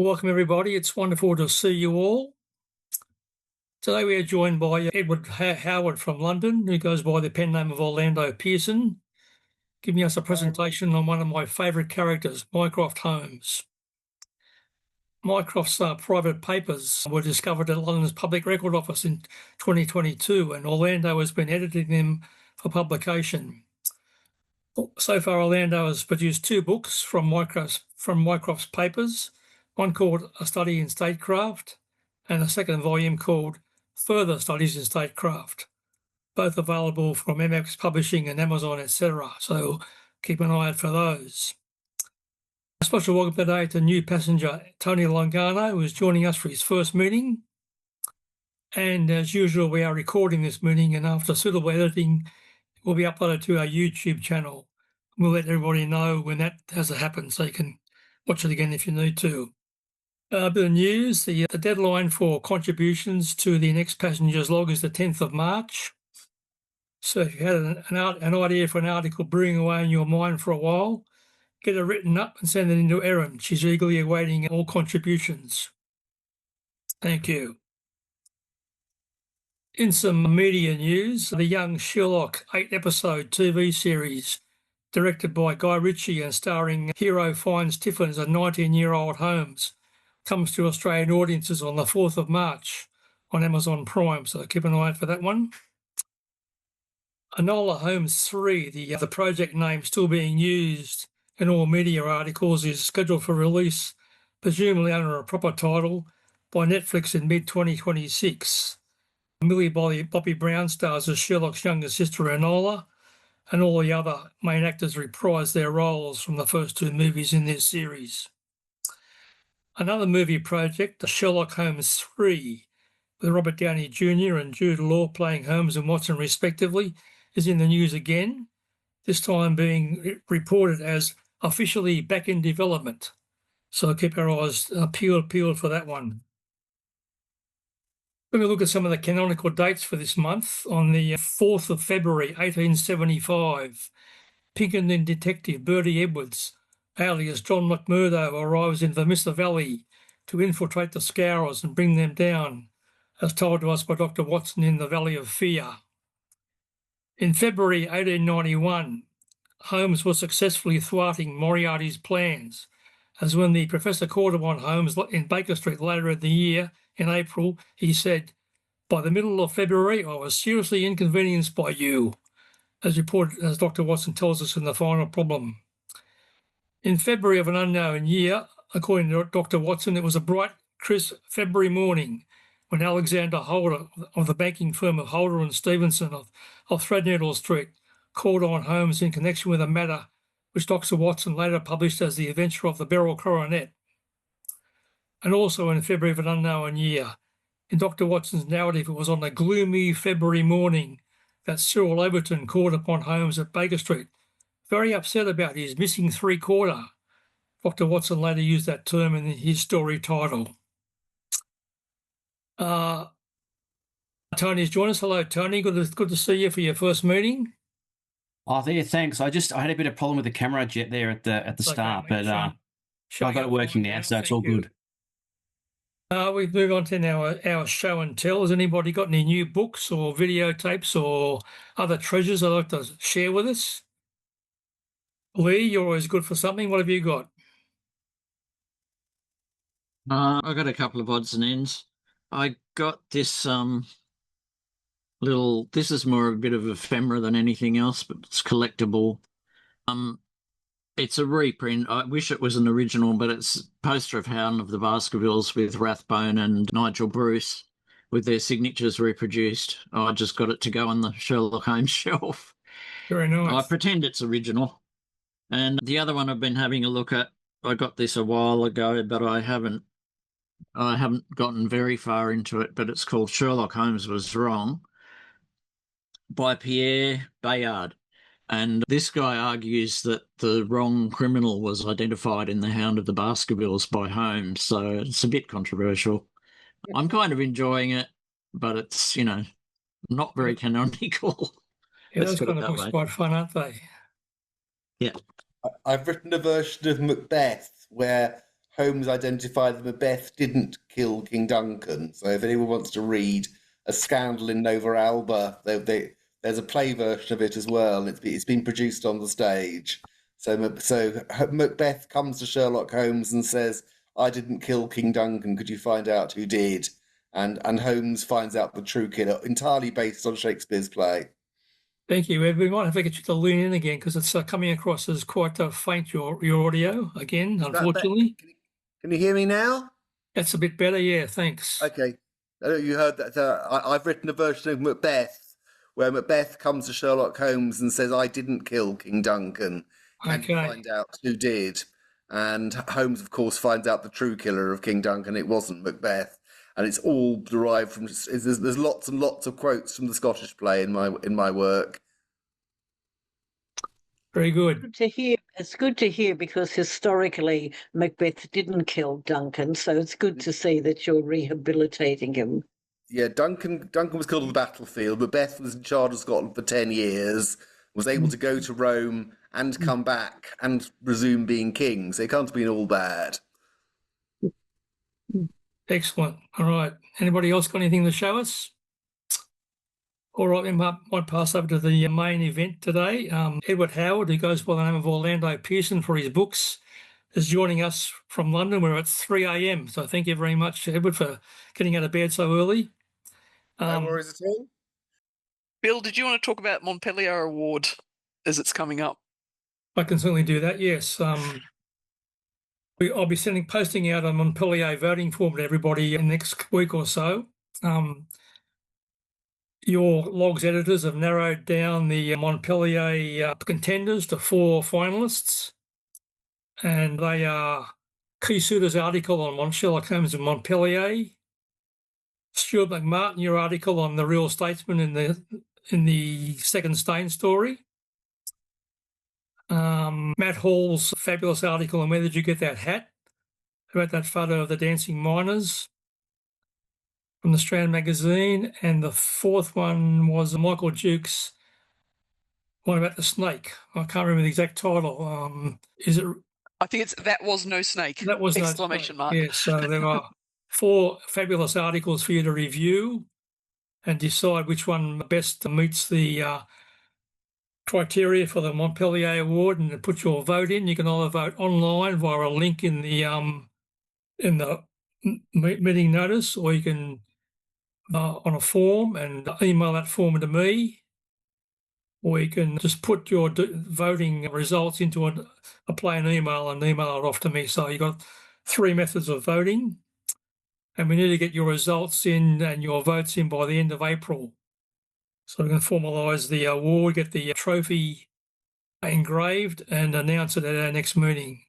Welcome, everybody. It's wonderful to see you all. Today we are joined by Edward Howard from London, who goes by the pen name of Orlando Pearson, giving us a presentation on one of my favourite characters, Mycroft Holmes. Mycroft's private papers were discovered at London's Public Record Office in 2022, and Orlando has been editing them for publication. So far, Orlando has produced two books from Mycroft's papers, one called A Study in Statecraft and a second volume called Further Studies in Statecraft, both available from MX Publishing and Amazon, etc. So keep an eye out for those. A special welcome today to new passenger Tony Longano, who is joining us for his first meeting. And as usual, we are recording this meeting, and after suitable editing, it will be uploaded to our YouTube channel. We'll let everybody know when that has to happen, so you can watch it again if you need to. A bit of news, the deadline for contributions to the Next Passengers log is the 10th of March. So if you had an idea for an article brewing away in your mind for a while, get it written up and send it into Erin. She's eagerly awaiting all contributions. Thank you. In some media news, the Young Sherlock 8-episode TV series, directed by Guy Ritchie and starring hero Fiennes Tiffin as a 19-year-old Holmes, comes to Australian audiences on the 4th of March on Amazon Prime, so keep an eye out for that one. Enola Holmes 3, the project name still being used in all media articles, is scheduled for release, presumably under a proper title, by Netflix in mid-2026. Millie Bobby Brown stars as Sherlock's younger sister Enola, and all the other main actors reprise their roles from the first two movies in this series. Another movie project, Sherlock Holmes 3, with Robert Downey Jr. and Jude Law playing Holmes and Watson respectively, is in the news again, this time being reported as officially back in development. So keep our eyes peeled for that one. We're going to look at some of the canonical dates for this month. On the 4th of February, 1875, Pinkerton detective Bertie Edwards, alias John McMurdo, arrives in Vermissa Valley to infiltrate the Scowrers and bring them down, as told to us by Dr. Watson in The Valley of Fear. In February 1891, Holmes was successfully thwarting Moriarty's plans, as when the Professor called upon Holmes in Baker Street later in the year, in April, he said, "By the middle of February, I was seriously inconvenienced by you," as reported, as Dr. Watson tells us in The Final Problem. In February of an unknown year, according to Dr. Watson, it was a bright, crisp February morning when Alexander Holder of the banking firm of Holder and Stevenson of Threadneedle Street called on Holmes in connection with a matter which Dr. Watson later published as The Adventure of the Beryl Coronet. And also in February of an unknown year, in Dr. Watson's narrative, it was on a gloomy February morning that Cyril Overton called upon Holmes at Baker Street, very upset about his missing three-quarter. Dr. Watson later used that term in his story title. Tony's joined us. Hello, Tony. Good to see you for your first meeting. Oh, there, thanks. I had a bit of problem with the camera jet there at the start, but I got it working now, so it's all good. We move on to our show and tell. Has anybody got any new books or videotapes or other treasures they'd like to share with us? Lee, you're always good for something. What have you got? I got a couple of odds and ends. I got this this is more a bit of ephemera than anything else, but it's collectible. It's a reprint. I wish it was an original, but it's a poster of Hound of the Baskervilles with Rathbone and Nigel Bruce with their signatures reproduced. I just got it to go on the Sherlock Holmes shelf. Very nice. I pretend it's original. And the other one I've been having a look at, I got this a while ago, but I haven't gotten very far into it, but it's called Sherlock Holmes Was Wrong by Pierre Bayard. And this guy argues that the wrong criminal was identified in The Hound of the Baskervilles by Holmes, so it's a bit controversial. I'm kind of enjoying it, but it's, not very canonical. Yeah, those kind of books are quite fun, aren't they? Yeah. I've written a version of Macbeth where Holmes identified that Macbeth didn't kill King Duncan. So if anyone wants to read A Scandal in Nova Alba, there's a play version of it as well. It's been produced on the stage. So Macbeth comes to Sherlock Holmes and says, "I didn't kill King Duncan. Could you find out who did?" And Holmes finds out the true killer, entirely based on Shakespeare's play. Thank you, Ed. We might have to get you to lean in again because it's coming across as quite faint, your audio again, unfortunately. Can you hear me now? That's a bit better, yeah, thanks. Okay. You heard that. I've written a version of Macbeth where Macbeth comes to Sherlock Holmes and says, "I didn't kill King Duncan. Can you find out who did?" And Holmes, of course, finds out the true killer of King Duncan. It wasn't Macbeth. And it's all derived from. There's lots and lots of quotes from the Scottish play in my work. Very good. Good to hear. It's good to hear because historically Macbeth didn't kill Duncan, so it's good to see that you're rehabilitating him. Yeah, Duncan was killed on the battlefield. Macbeth was in charge of Scotland for 10 years, was able to go to Rome and come back and resume being king. So it can't have been all bad. Excellent. All right. Anybody else got anything to show us? All right, we might pass over to the main event today. Edward Howard, who goes by the name of Orlando Pearson for his books, is joining us from London. We're at 3 a.m. So thank you very much, Edward, for getting out of bed so early. No worries at all. Bill, did you want to talk about Montpellier Award as it's coming up? I can certainly do that, yes. I'll be posting out a Montpellier voting form to everybody in the next week or so. Your logs editors have narrowed down the Montpellier contenders to 4 finalists, and they are Keith Suter's article on Sherlock Holmes and Montpellier, Stuart McMartin, your article on the Real Statesman in the Second Stain story, Matt Hall's fabulous article on Where Did You Get That Hat, about that photo of the dancing miners, from the Strand magazine, and the 4th one was Michael Duke's one about the snake. I can't remember the exact title. Is it? I think it's That Was No Snake. That was exclamation mark. Yes, so there are 4 fabulous articles for you to review and decide which one best meets the criteria for the Montpellier Award, and to put your vote in. You can either vote online via a link in the meeting notice, or you can on a form and email that form to me, or you can just put your voting results into a plain email and email it off to me. So you've got 3 methods of voting, and we need to get your results in and your votes in by the end of April. So we can formalise the award, get the trophy engraved, and announce it at our next meeting.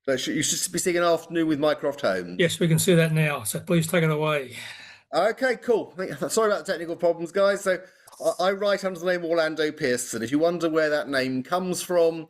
So you should be seeing an afternoon with Mycroft Holmes. Yes, we can see that now. So please take it away. Okay, cool. Sorry about the technical problems, guys. So I write under the name Orlando Pearson. If you wonder where that name comes from,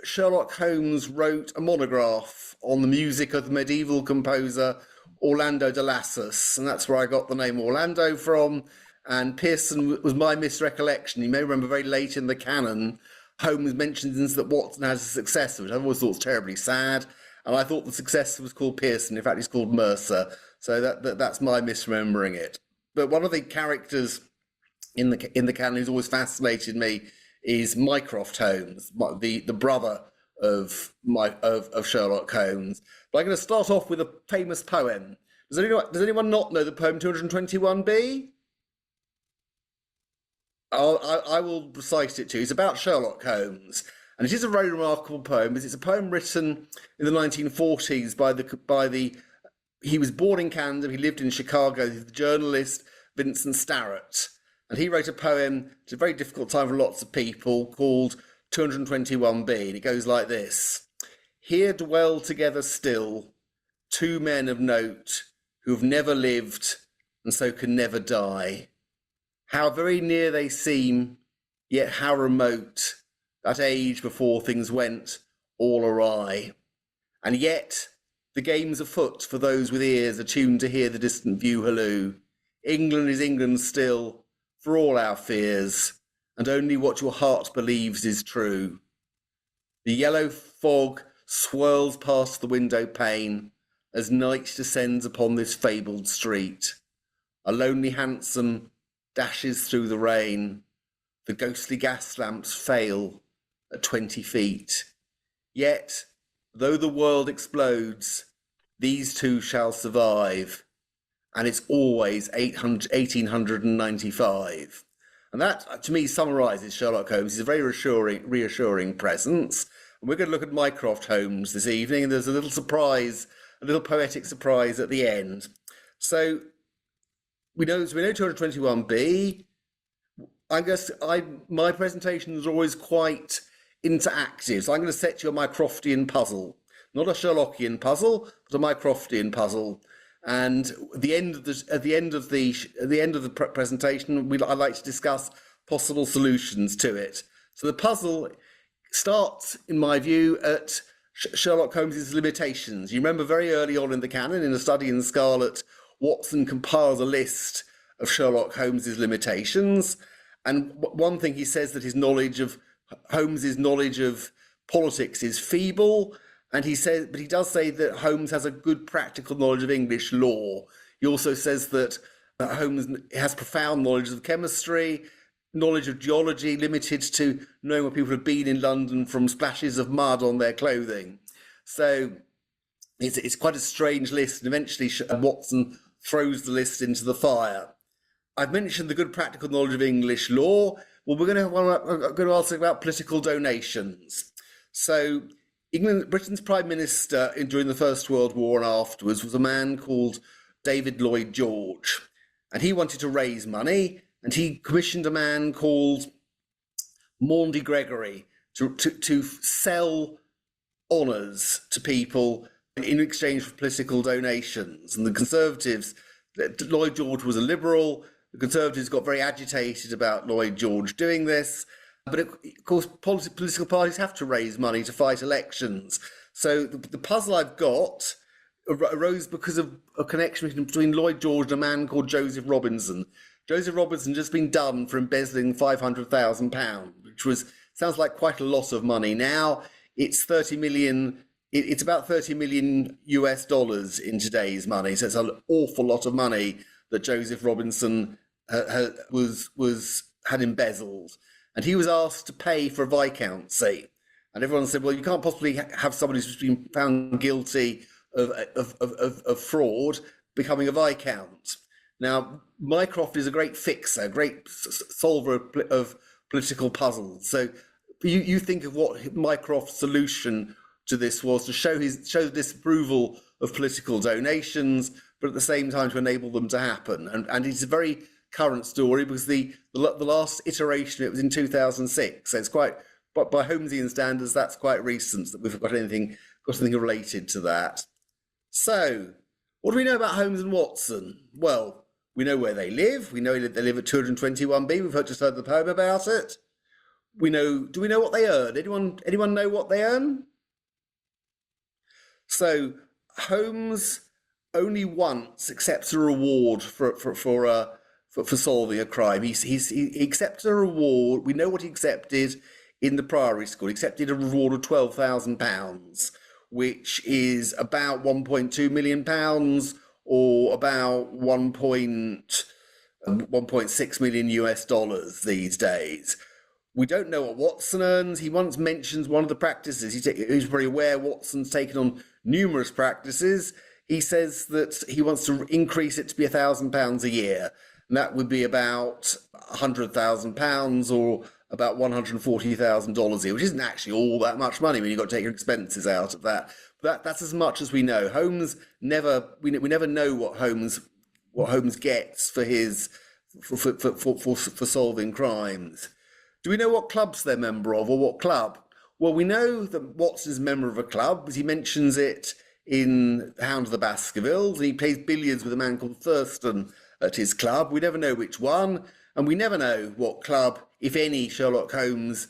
Sherlock Holmes wrote a monograph on the music of the medieval composer Orlando de Lassus, and that's where I got the name Orlando from. And Pearson was my misrecollection. You may remember very late in the canon, Holmes mentions that Watson has a successor, which I always thought was terribly sad. And I thought the successor was called Pearson. In fact, he's called Mercer. So that's my misremembering it. But one of the characters in the canon who's always fascinated me is Mycroft Holmes, the brother of Sherlock Holmes. But I'm going to start off with a famous poem. Does anyone not know the poem 221b? I will recite it to you. It's about Sherlock Holmes, and it is a very remarkable poem. It's a poem written in the 1940s by the. He was born in Canada. He lived in Chicago. The journalist Vincent Starrett, and he wrote a poem. It's a very difficult time for lots of people, called 221b, and it goes like this: "Here dwell together still 2 men of note who have never lived and so can never die. How very near they seem, yet how remote, that age before things went all awry. And yet the game's afoot for those with ears attuned to hear the distant view halloo. England is England still, for all our fears, and only what your heart believes is true. The yellow fog swirls past the window pane as night descends upon this fabled street. A lonely hansom dashes through the rain. The ghostly gas lamps fail at 20 feet. Yet, though the world explodes, these two shall survive. And it's always 1895. And that, to me, summarises Sherlock Holmes. He's a very reassuring presence. And we're going to look at Mycroft Holmes this evening, and there's a little surprise, a little poetic surprise at the end. So we know 221B. My presentation is always quite interactive, so I'm going to set you a Mycroftian puzzle, not a Sherlockian puzzle, but a Mycroftian puzzle. And at the end of the presentation, I'd like to discuss possible solutions to it. So the puzzle starts, in my view, at Sherlock Holmes's limitations. You remember very early on in the canon, in A Study in Scarlet, Watson compiles a list of Sherlock Holmes's limitations. And one thing he says that Holmes's knowledge of politics is feeble. But he does say that Holmes has a good practical knowledge of English law. He also says that Holmes has profound knowledge of chemistry, knowledge of geology, limited to knowing where people have been in London from splashes of mud on their clothing. So it's quite a strange list, and eventually Watson throws the list into the fire. I've mentioned the good practical knowledge of English law. Well, we're going to ask about political donations. So Britain's Prime Minister during the First World War and afterwards was a man called David Lloyd George. And he wanted to raise money, and he commissioned a man called Maundy Gregory to sell honours to people in exchange for political donations. And the Conservatives, Lloyd George was a Liberal, the Conservatives got very agitated about Lloyd George doing this. But of course, political parties have to raise money to fight elections. So the puzzle I've got arose because of a connection between Lloyd George and a man called Joseph Robinson. Joseph Robinson just been done for embezzling £500,000, which sounds like quite a lot of money. Now it's 30 million. It's about 30 million US dollars in today's money. So it's an awful lot of money that Joseph Robinson had embezzled. And he was asked to pay for a viscountcy. And everyone said, well, you can't possibly have somebody who's been found guilty of fraud becoming a viscount. Now, Mycroft is a great fixer, a great solver of political puzzles. So you think of what Mycroft's solution to this was, to show the disapproval of political donations, but at the same time to enable them to happen. And it's a very current story because the last iteration, it was in 2006. So it's quite, but by Holmesian standards, that's quite recent that we've got anything related to that. So what do we know about Holmes and Watson? Well, we know where they live. We know they live at 221B. We've just heard the poem about it. Do we know what they earn? Anyone know what they earn? So Holmes only once accepts a reward for solving a crime. He accepted a reward. We know what he accepted in the Priory School. He accepted a reward of £12,000, which is about £1.2 million or about 1.6 million US dollars these days. We don't know what Watson earns. He once mentions one of the practices. He's very aware Watson's taken on numerous practices. He says that he wants to increase it to be £1,000 a year. And that would be about £100,000 or about $140,000 a year, which isn't actually all that much money when you've got to take your expenses out of that. But that's as much as we know. Holmes we never know what Holmes gets for solving crimes. Do we know what clubs they're member of, or what club? Well, we know that Watson's a member of a club because he mentions it in Hound of the Baskervilles. He plays billiards with a man called Thurston at his club. We never know which one, and we never know what club, if any, Sherlock Holmes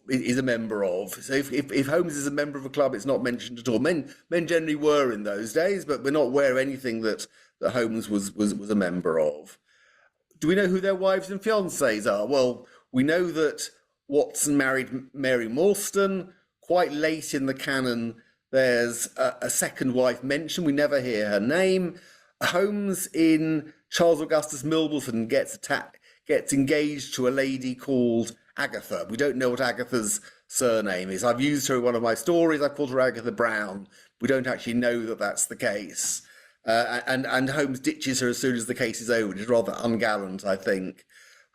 is a member of. So if Holmes is a member of a club, it's not mentioned at all. Men generally were in those days, but we're not aware of anything that Holmes was a member of. Do we know who their wives and fiancés are? Well, we know that Watson married Mary Morstan quite late in the canon, there's a second wife mentioned. We never hear her name. Holmes in Charles Augustus Milverton gets engaged to a lady called Agatha. We don't know what Agatha's surname is. I've used her in one of my stories. I've called her Agatha Brown. We don't actually know that that's the case. And Holmes ditches her as soon as the case is over, which is rather ungallant, I think.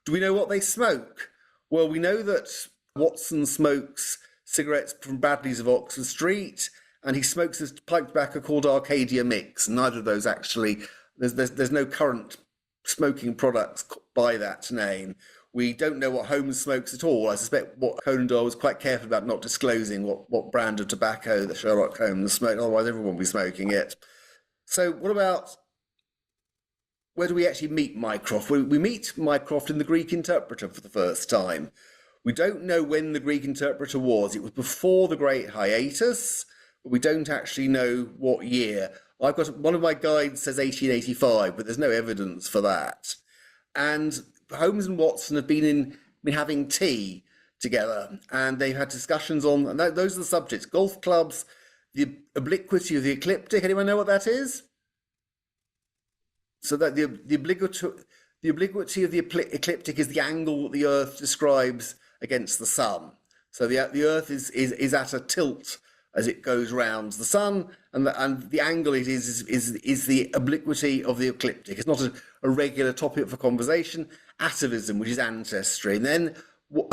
Do we know what they smoke? Well, we know that Watson smokes cigarettes from Bradley's of Oxford Street, and he smokes a pipe tobacco called Arcadia Mix. Neither of those actually, there's no current smoking products by that name. We don't know what Holmes smokes at all. I suspect what Conan Doyle was quite careful about not disclosing what brand of tobacco that Sherlock Holmes smoked, otherwise everyone would be smoking it. So what about, where do we actually meet Mycroft? We meet Mycroft in the Greek Interpreter for the first time. We don't know when the Greek Interpreter was. It was before the Great Hiatus, but we don't actually know what year. I've got one of my guides says 1885, but there's no evidence for that. And Holmes and Watson have been having tea together, and they've had discussions on, and those are the subjects: golf clubs, the obliquity of the ecliptic. Anyone know what that is? So that the obliquity of the ecliptic is the angle that the Earth describes against the sun. So the Earth is at a tilt as it goes round the sun, and the angle it is the obliquity of the ecliptic. It's not a regular topic for conversation. Atavism, which is ancestry. And then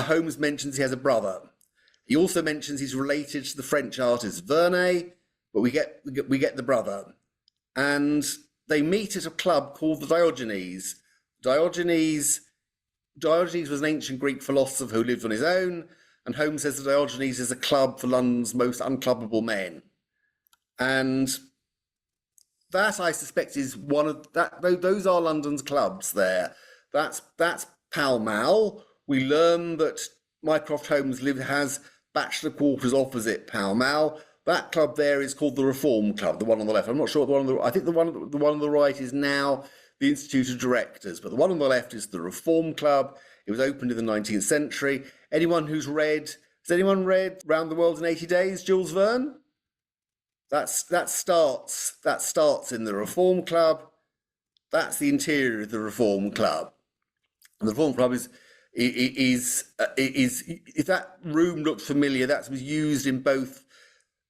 Holmes mentions he has a brother. He also mentions he's related to the French artist Vernet, but we get the brother. And they meet at a club called the Diogenes. Diogenes was an ancient Greek philosopher who lived on his own, and Holmes says that Diogenes is a club for London's most unclubbable men. And that, I suspect, is one of that. Those are London's clubs there. That's Pall Mall. We learn that Mycroft Holmes has bachelor quarters opposite Pall Mall. That club there is called the Reform Club, the one on the left. I'm not sure what the one on the, I think the one on the right is now the Institute of Directors, but the one on the left is the Reform Club. It was opened in the 19th century. Has anyone read Round the World in 80 Days, Jules Verne? That starts in the Reform Club. That's the interior of the Reform Club. And the Reform Club is if that room looks familiar, that was used in both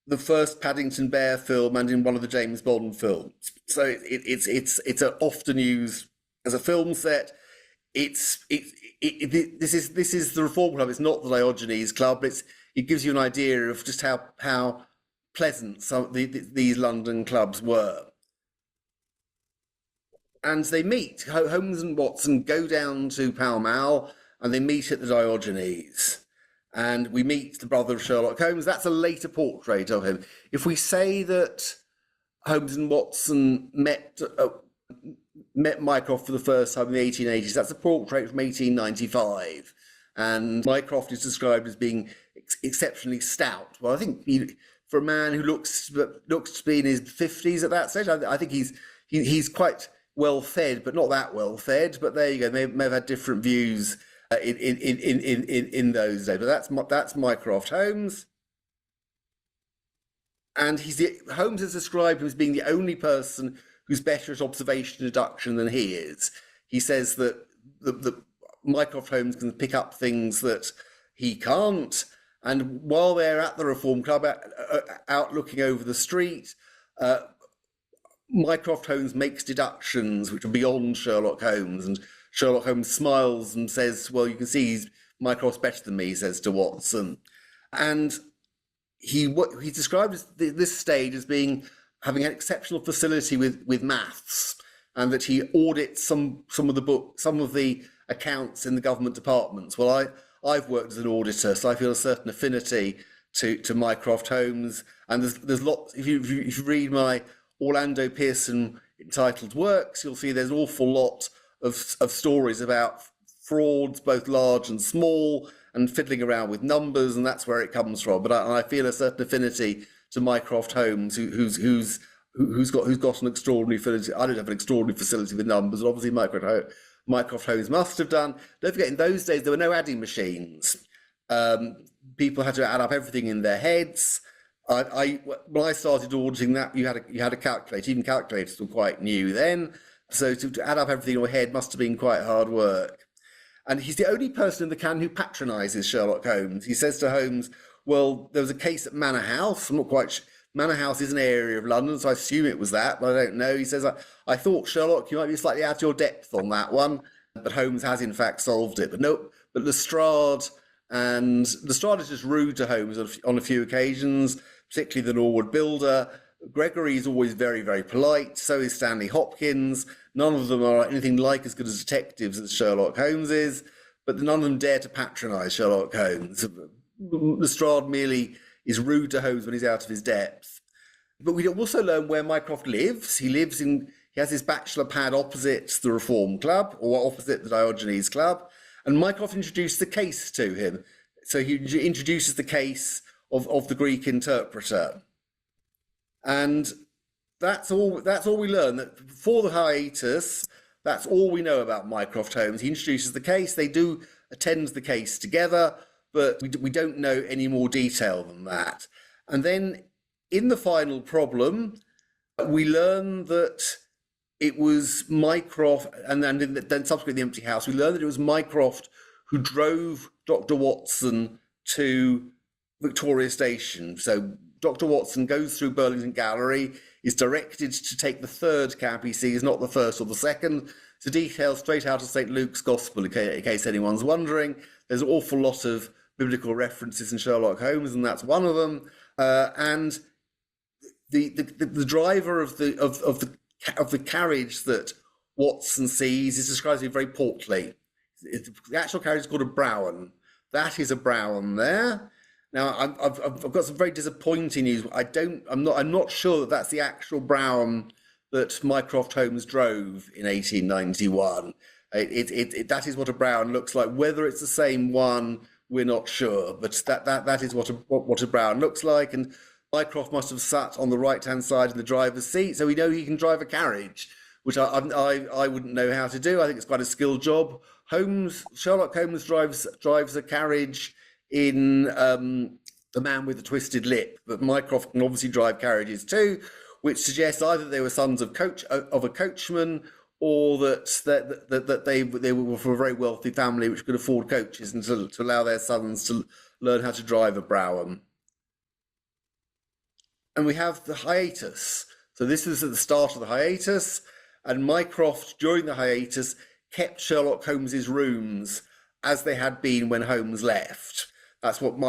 the first Paddington Bear film and in one of the James Bond films. So it's often used as a film set. This is the Reform Club. It's not the Diogenes Club. But it gives you an idea of just how pleasant these London clubs were. And they meet. Holmes and Watson go down to Pall Mall and they meet at the Diogenes. And we meet the brother of Sherlock Holmes. That's a later portrait of him. If we say that Holmes and Watson met Mycroft for the first time in the 1880s, that's a portrait from 1895. And Mycroft is described as being exceptionally stout. Well, I think for a man who looks to be in his 50s at that stage, I think he's quite well fed, but not that well fed. But there you go. May have had different views in those days. But that's Mycroft Holmes. And Holmes is described as being the only person who's better at observation and deduction than he is. He says that Mycroft Holmes can pick up things that he can't. And while they're at the Reform Club, out looking over the street, Mycroft Holmes makes deductions which are beyond Sherlock Holmes. And Sherlock Holmes smiles and says, well, you can see Mycroft's better than me, he says to Watson. And he's described this stage as having an exceptional facility with maths, and that he audits some of the accounts in the government departments. Well, I've worked as an auditor, so I feel a certain affinity to Mycroft Holmes. And there's lots. If you read my Orlando Pearson entitled works, you'll see there's an awful lot of stories about frauds, both large and small, and fiddling around with numbers, and that's where it comes from. But I feel a certain affinity to Mycroft Holmes, who's got an extraordinary facility. I don't have an extraordinary facility with numbers, but obviously Mycroft Holmes must have done. Don't forget, in those days there were no adding machines. People had to add up everything in their heads. When I started auditing that, you had a calculator. Even calculators were quite new then. So to add up everything in your head must have been quite hard work. And he's the only person in the canon who patronises Sherlock Holmes. He says to Holmes, well, there was a case at Manor House. I'm not quite sure. Manor House is an area of London, so I assume it was that, but I don't know. He says, I thought, Sherlock, you might be slightly out of your depth on that one. But Holmes has, in fact, solved it. But no, but Lestrade is just rude to Holmes on a few occasions, particularly the Norwood builder. Gregory is always very, very polite. So is Stanley Hopkins. None of them are anything like as good as detectives as Sherlock Holmes is, but none of them dare to patronise Sherlock Holmes. Lestrade merely is rude to Holmes when he's out of his depth. But we also learn where Mycroft lives. He has his bachelor pad opposite the Reform Club, or opposite the Diogenes Club, and Mycroft introduced the case to him. So he introduces the case of the Greek interpreter. And that's all we learn. That before the hiatus, that's all we know about Mycroft Holmes. He introduces the case. They do attend the case together, but we don't know any more detail than that. And then in the final problem, we learn that it was Mycroft, and then subsequently the empty house, we learn that it was Mycroft who drove Dr. Watson to Victoria Station. So Dr. Watson goes through Burlington Gallery, is directed to take the third cab he sees, not the first or the second. It's a detail straight out of St. Luke's Gospel, in case anyone's wondering. There's an awful lot of biblical references in Sherlock Holmes, and that's one of them. And the driver of the carriage that Watson sees is described as very portly. The actual carriage is called a brougham. That is a brougham there. Now I've got some very disappointing news. I'm not sure that that's the actual brougham that Mycroft Holmes drove in 1891. That is what a brougham looks like. Whether it's the same one, we're not sure. But that is what a brougham looks like. And Mycroft must have sat on the right-hand side in the driver's seat, so we know he can drive a carriage, which I wouldn't know how to do. I think it's quite a skilled job. Sherlock Holmes drives a carriage in The Man with the Twisted Lip, but Mycroft can obviously drive carriages too, which suggests either they were sons of a coachman, or that they were from a very wealthy family which could afford coaches and to allow their sons to learn how to drive a brougham. And we have the hiatus. So this is at the start of the hiatus, and Mycroft, during the hiatus, kept Sherlock Holmes's rooms as they had been when Holmes left. That's what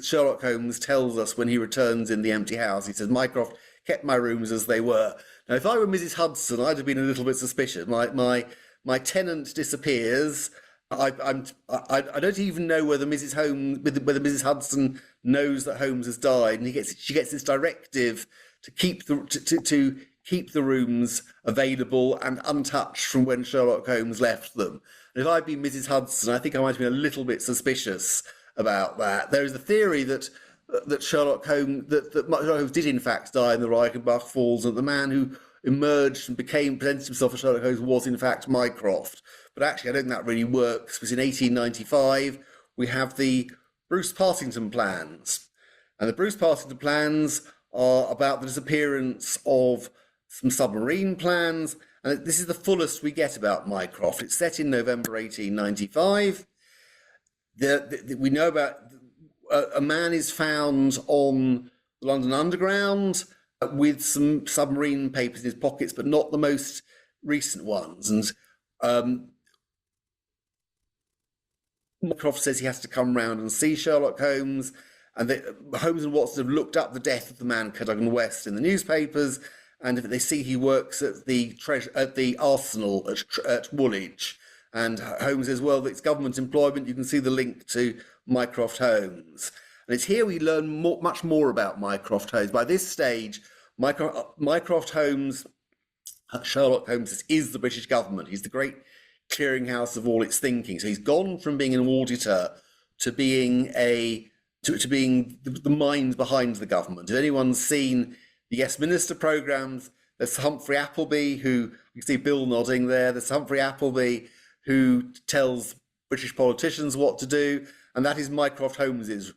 Sherlock Holmes tells us when he returns in The Empty House. He says, Mycroft kept my rooms as they were. Now, if I were Mrs. Hudson, I'd have been a little bit suspicious. My tenant disappears. I don't even know whether Mrs. Hudson knows that Holmes has died, and she gets this directive to keep the rooms available and untouched from when Sherlock Holmes left them. And if I'd been Mrs. Hudson, I think I might have been a little bit suspicious about that. There is a theory that Sherlock Holmes did in fact die in the Reichenbach Falls, and the man who emerged and presented himself as Sherlock Holmes was in fact Mycroft. But actually, I don't think that really works, because in 1895 we have the Bruce-Partington Plans, and the Bruce-Partington Plans are about the disappearance of some submarine plans, and this is the fullest we get about Mycroft. It's set in November 1895. We know about a man is found on the London Underground with some submarine papers in his pockets, but not the most recent ones. And Mycroft says he has to come round and see Sherlock Holmes, and Holmes and Watson have looked up the death of the man Cadogan West in the newspapers, and if they see he works at the arsenal at Woolwich. And Holmes says, well, it's government employment. You can see the link to Mycroft Holmes. And it's here we learn much more about Mycroft Holmes. By this stage, Mycroft Holmes, Sherlock Holmes, is the British government. He's the great clearinghouse of all its thinking. So he's gone from being an auditor to being the mind behind the government. If anyone's seen the Yes Minister programmes, there's Humphrey Appleby, who, you can see Bill nodding there, there's Humphrey Appleby, who tells British politicians what to do, and that is Mycroft Holmes's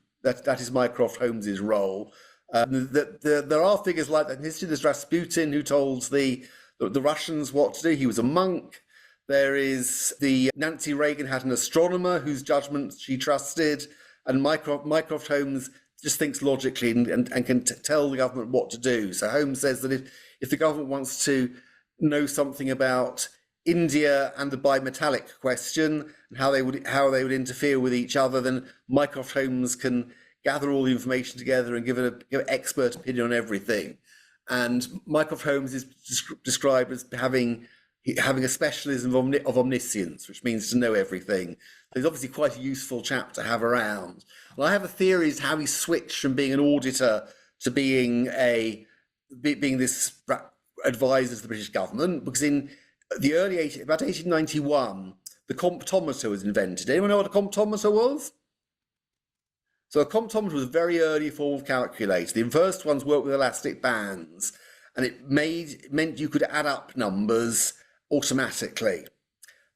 role. There are figures like that in history. There's Rasputin, who told the Russians what to do. He was a monk. There is Nancy Reagan had an astronomer whose judgment she trusted, and Mycroft Holmes just thinks logically and can tell the government what to do. So Holmes says that if the government wants to know something about India and the bimetallic question and how they would interfere with each other, then Mycroft Holmes can gather all the information together and give an expert opinion on everything. And Mycroft Holmes is described as having a specialism of omniscience, which means to know everything. So he's obviously quite a useful chap to have around. And I have a theory as to how he switched from being an auditor to being this advisor to the British government, because in the about 1891, the comptometer was invented. Anyone know what a comptometer was? So a comptometer was a very early form of calculator. The first ones worked with elastic bands, and it meant you could add up numbers automatically.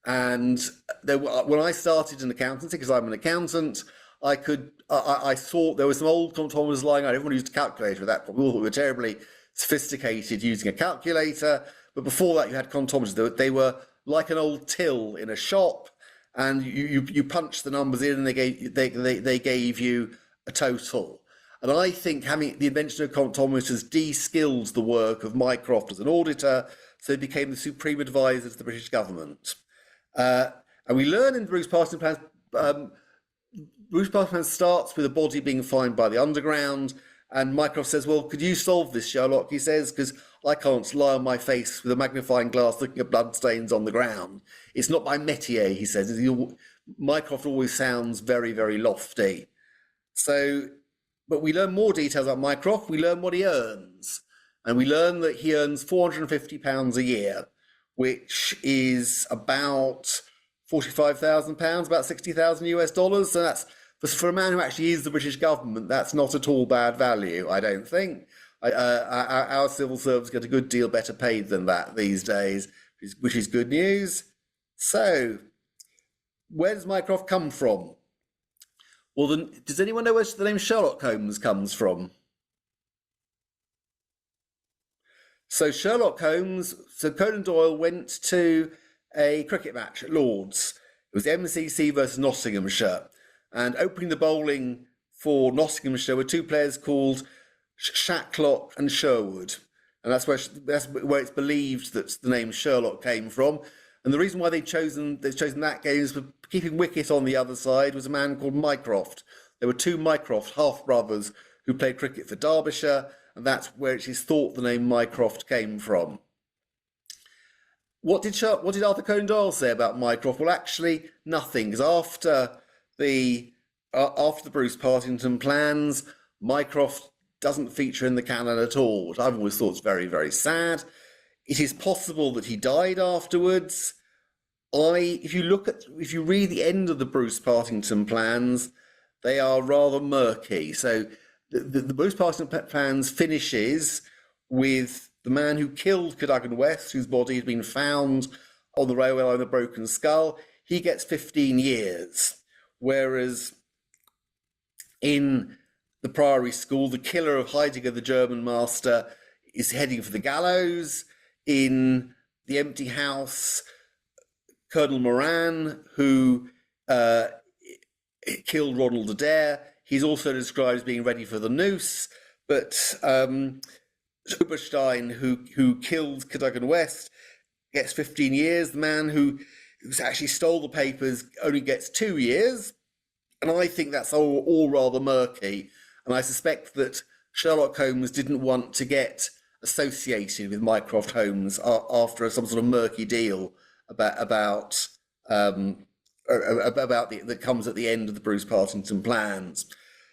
And when I started in accountancy, because I'm an accountant, I thought there were some old comptometers lying around. Everyone used a calculator at that point. We all thought we were terribly sophisticated using a calculator. But before that, you had comptometers. They were like an old till in a shop, and you punched the numbers in, and they gave you a total. And I think having the invention of comptometers de-skilled the work of Mycroft as an auditor, so he became the supreme advisor to the British government. And we learn in Bruce-Partington Plans, Bruce-Partington Plans starts with a body being found by the underground, and Mycroft says, well, could you solve this, Sherlock? He says, because I can't lie on my face with a magnifying glass looking at bloodstains on the ground. It's not my métier, he says. Mycroft always sounds very, very lofty. But we learn more details about Mycroft. We learn what he earns. And we learn that he earns £450 a year, which is about £45,000, about 60,000 US dollars. So that's, for a man who actually is the British government, that's not at all bad value, I don't think. Our civil servants get a good deal better paid than that these days, which is good news. So, where does Mycroft come from? Well, does anyone know where the name Sherlock Holmes comes from? So Conan Doyle went to a cricket match at Lord's. It was MCC versus Nottinghamshire. And opening the bowling for Nottinghamshire were two players called Shacklock and Sherwood. And that's where it's believed that the name Sherlock came from. And the reason why they've chosen that game is for keeping wicket on the other side was a man called Mycroft. There were two Mycroft half-brothers who played cricket for Derbyshire, and that's where it is thought the name Mycroft came from. What did Arthur Conan Doyle say about Mycroft? Well, actually, nothing, because after the Bruce-Partington Plans, Mycroft doesn't feature in the canon at all, which I've always thought is very, very sad. It is possible that he died afterwards. If you read the end of the Bruce-Partington Plans, they are rather murky. So the Bruce-Partington Plans finishes with the man who killed Cadogan West, whose body had been found on the railway line, the Broken Skull. He gets 15 years, whereas in the Priory School, the killer of Heidegger, the German master, is heading for the gallows. In The Empty House, Colonel Moran, who killed Ronald Adair, he's also described as being ready for the noose. But Oberstein, who killed Cadogan West, gets 15 years. The man who actually stole the papers only gets 2 years. And I think that's all rather murky. And I suspect that Sherlock Holmes didn't want to get associated with Mycroft Holmes after some sort of murky deal that comes at the end of the Bruce-Partington Plans.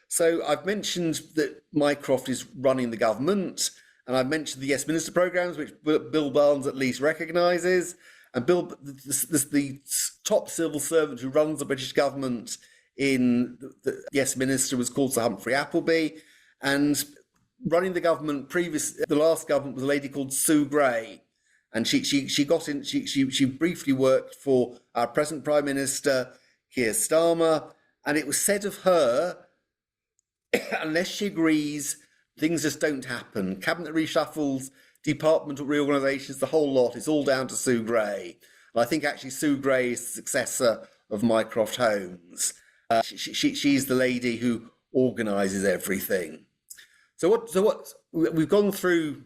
So I've mentioned that Mycroft is running the government, and I've mentioned the Yes Minister programmes, which Bill Barnes at least recognises. And the top civil servant who runs the British government in the Yes Minister was called Sir Humphrey Appleby, and running the government the last government was a lady called Sue Gray, and she briefly worked for our present Prime Minister Keir Starmer, and it was said of her, unless she agrees, things just don't happen. Cabinet reshuffles, departmental reorganisations, the whole lot, it's all down to Sue Gray. And I think actually Sue Gray is the successor of Mycroft Holmes. She's the lady who organises everything. So what we've gone through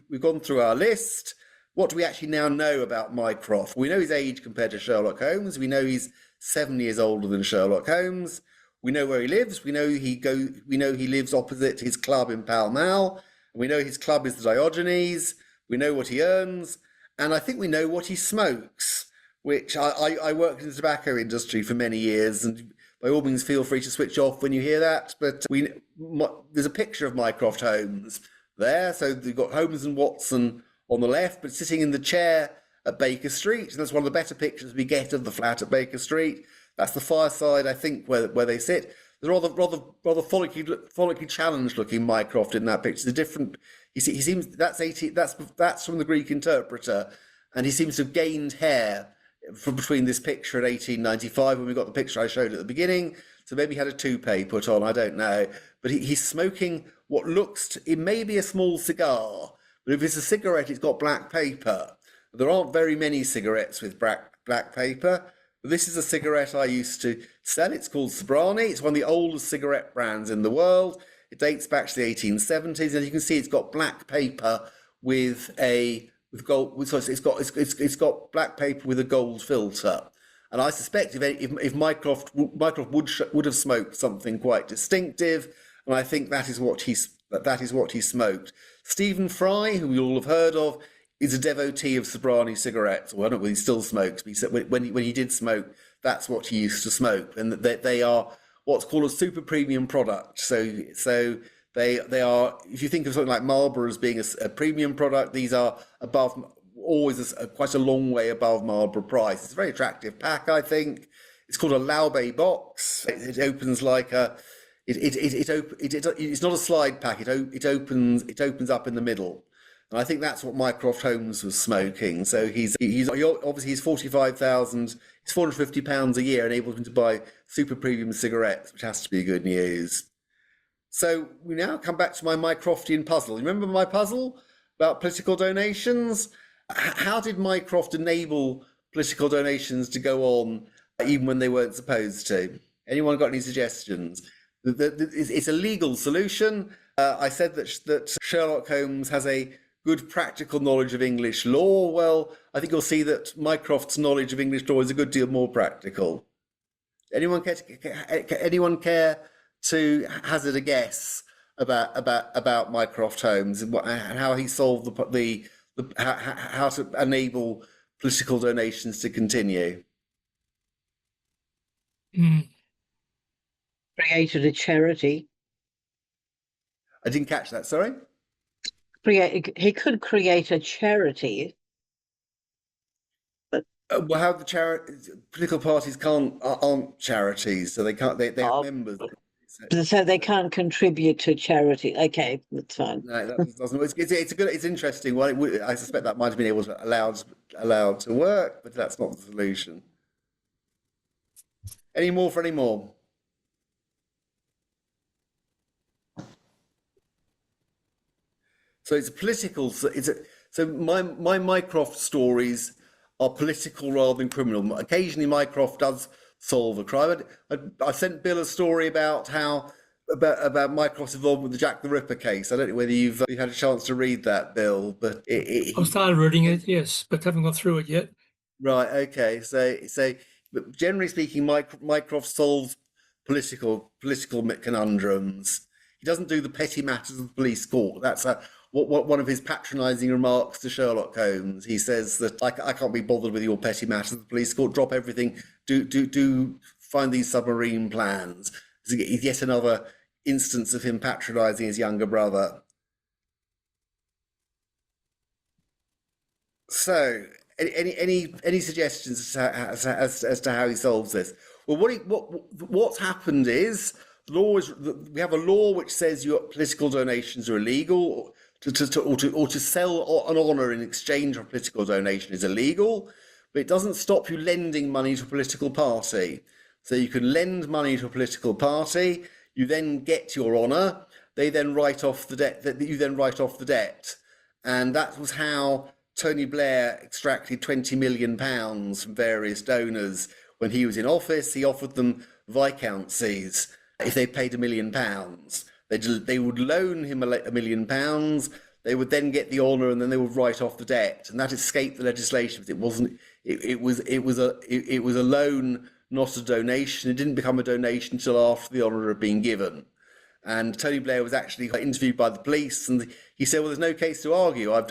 our list. What do we actually now know about Mycroft? We know his age compared to Sherlock Holmes. We know he's 7 years older than Sherlock Holmes. We know where he lives. We know he lives opposite his club in Pall Mall. And we know his club is the Diogenes. We know what he earns, and I think we know what he smokes. Which I worked in the tobacco industry for many years, and by all means, feel free to switch off when you hear that. But there's a picture of Mycroft Holmes there. So you've got Holmes and Watson on the left, but sitting in the chair at Baker Street. And that's one of the better pictures we get of the flat at Baker Street. That's the fireside, I think, where they sit. There's rather follically challenged looking Mycroft in that picture. The different, he seems that's from the Greek Interpreter, and he seems to have gained hair from between this picture and 1895 when we got the picture I showed at the beginning. So maybe he had a toupee put on, I don't know. But he's smoking what it may be a small cigar, but if it's a cigarette, it's got black paper. There aren't very many cigarettes with black paper. But this is a cigarette I used to sell. It's called Sobrani. It's one of the oldest cigarette brands in the world. It dates back to the 1870s, and you can see it's got black paper with gold. So it's got black paper with a gold filter. And I suspect if Mycroft would have smoked something quite distinctive, and I think that is what he smoked. Stephen Fry, who we all have heard of, is a devotee of Sobrani cigarettes. Well, I don't know whether he still smokes, but he said when he did smoke, that's what he used to smoke, and they are what's called a super premium product. So they are. If you think of something like Marlboro as being a premium product, these are always quite a long way above Marlboro price. It's a very attractive pack, I think. It's called a Laube box. It opens like a. It's not a slide pack. It opens up in the middle. And I think that's what Mycroft Holmes was smoking. So he's obviously he's 45,000, it's £450 a year, enabled him to buy super premium cigarettes, which has to be good news. So we now come back to my Mycroftian puzzle. Remember my puzzle about political donations? How did Mycroft enable political donations to go on even when they weren't supposed to? Anyone got any suggestions? It's a legal solution. I said that Sherlock Holmes has a good practical knowledge of English law. Well, I think you'll see that Mycroft's knowledge of English law is a good deal more practical. Anyone care to hazard a guess about Mycroft Holmes and how he solved how to enable political donations to continue? Created a charity. I didn't catch that, sorry? He could create a charity. But well, how political parties aren't charities, so they can't. They have members. So they can't contribute to charity. Okay, that's fine. No, that doesn't. It's interesting one. I suspect that might have been allowed to work, but that's not the solution. Any more? So it's a political. So my Mycroft stories are political rather than criminal. Occasionally, Mycroft does solve a crime. I sent Bill a story about Mycroft's involvement with the Jack the Ripper case. I don't know whether you've had a chance to read that, Bill, but I've started reading it, yes, but haven't got through it yet. Right. Okay. So but generally speaking, Mycroft solves political conundrums. He doesn't do the petty matters of the police court. That's one of his patronising remarks to Sherlock Holmes. He says that I can't be bothered with your petty matters of the police court. Drop everything. Do find these submarine plans. It's yet another instance of him patronising his younger brother. So, any suggestions as to how he solves this? Well, what's happened is we have a law which says your political donations are illegal. To sell an honour in exchange for a political donation is illegal, but it doesn't stop you lending money to a political party. So you can lend money to a political party, you then get your honour, they then write off the debt, that you then write off the debt. And that was how Tony Blair extracted £20 million from various donors. When he was in office, he offered them viscountcies if they paid £1 million. They would loan him £1 million. They would then get the honour, and then they would write off the debt, and that escaped the legislation. It wasn't. It was a loan, not a donation. It didn't become a donation until after the honour had been given. And Tony Blair was actually interviewed by the police, and he said, "Well, there's no case to argue. I've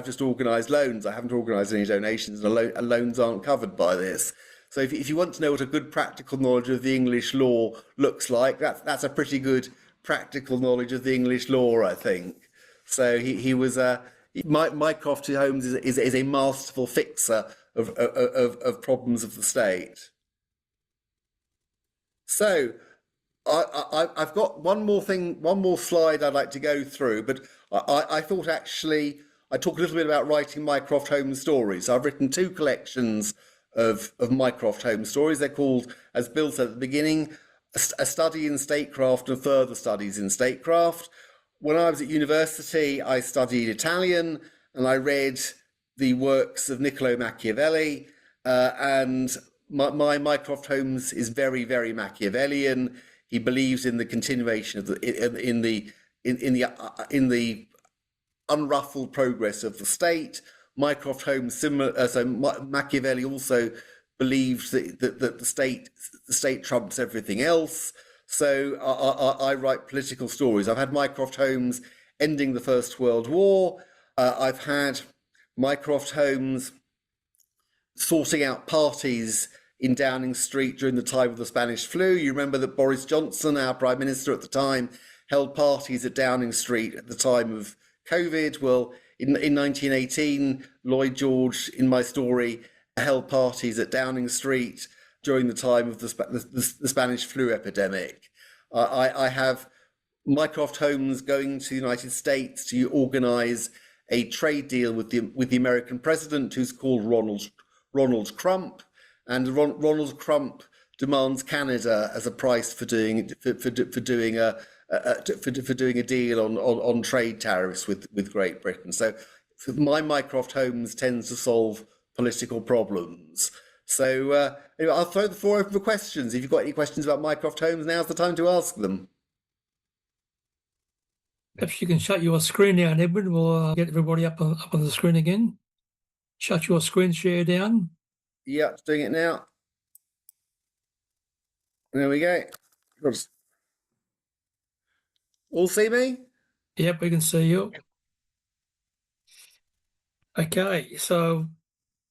just organised loans. I haven't organised any donations, and loans aren't covered by this." So if you want to know what a good practical knowledge of the English law looks like, that's a pretty good practical knowledge of the English law, I think. So he was Mycroft Holmes is a masterful fixer of problems of the state. So I've got one more slide I'd like to go through, but I thought actually I'd talk a little bit about writing Mycroft Holmes stories. I've written 2 collections of Mycroft Holmes stories. They're called, as Bill said at the beginning, A Study in Statecraft and Further Studies in Statecraft. When I was at university, I studied Italian, and I read the works of Niccolo Machiavelli, and my Mycroft Holmes is very, very Machiavellian. He believes in the continuation of in the unruffled progress of the state. Mycroft Holmes, so Machiavelli also believed that the state trumps everything else. So I write political stories. I've had Mycroft Holmes ending the First World War. I've had Mycroft Holmes sorting out parties in Downing Street during the time of the Spanish flu. You remember that Boris Johnson, our Prime Minister at the time, held parties at Downing Street at the time of COVID. Well, in 1918, Lloyd George, in my story, held parties at Downing Street during the time of the Spanish flu epidemic. I have Mycroft Holmes going to the United States to organise a trade deal with the American president, who's called Ronald Crump, and Ronald Crump demands Canada as a price for doing a deal on trade tariffs with Great Britain. So my Mycroft Holmes tends to solve political problems. So anyway, I'll throw the floor open for questions. If you've got any questions about Mycroft Holmes, now's the time to ask them. Perhaps you can shut your screen down, Edward. We'll get everybody up on the screen again. Shut your screen share down. Yeah, doing it now. There we go. All see me? Yep, we can see you. Okay, so